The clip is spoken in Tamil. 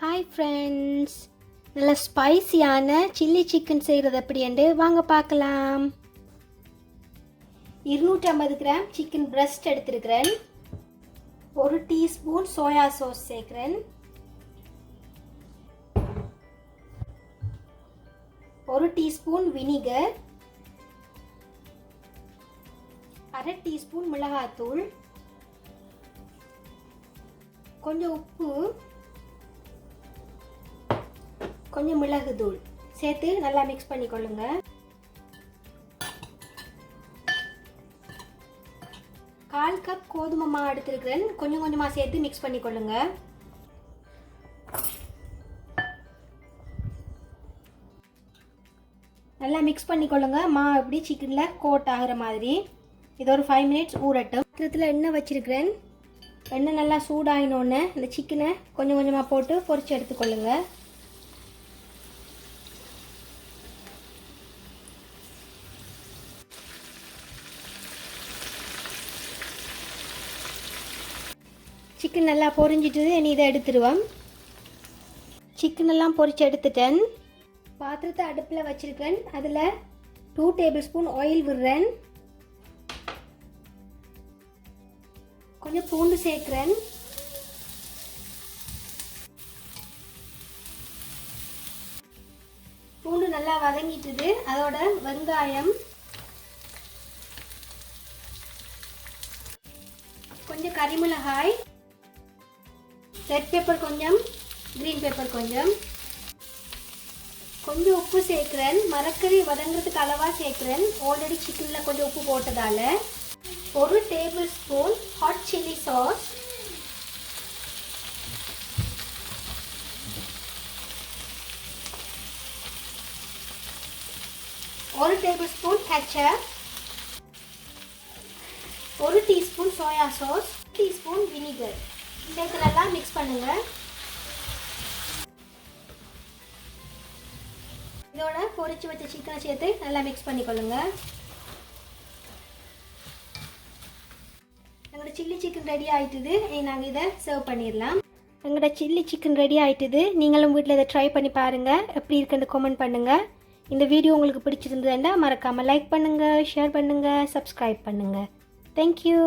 ஹாய் ஃப்ரெண்ட்ஸ், நல்ல ஸ்பைசியான சில்லி சிக்கன் செய்கிறது எப்படி என்று வாங்க பார்க்கலாம். 250 கிராம் சிக்கன் பிரஸ்ட் எடுத்துருக்கிறேன். 1 டீஸ்பூன் சோயா சாஸ் சேர்க்குறேன். 1 டீஸ்பூன் வினிகர், 1/2 டீஸ்பூன் மிளகாத்தூள், கொஞ்சம் உப்பு, கொஞ்சம் மிளகு தூள் சேர்த்து நல்லா மிக்ஸ் பண்ணிக்கொள்ளுங்க. கால் கப் கோதுமை மாவு எடுத்துருக்கிறேன். கொஞ்சம் கொஞ்சமாக சேர்த்து மிக்ஸ் பண்ணிக்கொள்ளுங்க. நல்லா மிக்ஸ் பண்ணிக்கொள்ளுங்க. மாவு எப்படி சிக்கனில் கோட் ஆகிற மாதிரி. இது ஒரு 5 மினிட்ஸ் ஊறட்டும். பாத்திரத்தில் எண்ணெய் வச்சிருக்கிறேன். எண்ணெய் நல்லா சூடாயினோன்னு இந்த சிக்கனை கொஞ்சம் கொஞ்சமாக போட்டு பொரிச்சு எடுத்துக்கொள்ளுங்க. சிக்கன் நல்லா பொரிஞ்சிட்டு இனி இதை எடுத்துருவோம். சிக்கன் எல்லாம் பொரிச்சு எடுத்துட்டேன். பாத்திரத்தை அடுப்பில் வச்சிருக்கேன். அதில் 2 டேபிள் ஸ்பூன் ஆயில் விடுறேன். கொஞ்சம் பூண்டு சேர்க்குறேன். பூண்டு நல்லா வதங்கிட்டுது. அதோட வெங்காயம், கொஞ்சம் கறிமிளகாய், ரெட் பெப்பர் கொஞ்சம், கிரீன் பெப்பர் கொஞ்சம், கொஞ்சம் உப்பு சேர்க்குறேன். மரக்கறி வதங்கிறதுக்கு அளவாக சேர்க்குறேன். ஆல்ரெடி சிக்கனில் கொஞ்சம் உப்பு போட்டதால. 1 table spoon hot chilli sauce, 1 table spoon ketchup, 1 teaspoon soya sauce, teaspoon vinegar சேர்த்து நல்லா மிக்ஸ் பண்ணுங்க. இதோட பொரிச்சு வச்ச சிக்கனை சேர்த்து நல்லா மிக்ஸ் பண்ணிக்கொள்ளுங்க. எங்களோட சில்லி சிக்கன் ரெடி ஆயிட்டுது. நாங்கள் இதை சர்வ் பண்ணிடலாம். எங்களோட சில்லி சிக்கன் ரெடி ஆயிட்டுது. நீங்களும் வீட்டில் இதை ட்ரை பண்ணி பாருங்கள். எப்படி இருக்குன்னு கமெண்ட் பண்ணுங்கள். இந்த வீடியோ உங்களுக்கு பிடிச்சிருந்ததுன்னா மறக்காமல் லைக் பண்ணுங்கள், ஷேர் பண்ணுங்கள், சப்ஸ்கிரைப் பண்ணுங்கள். தேங்க்யூ.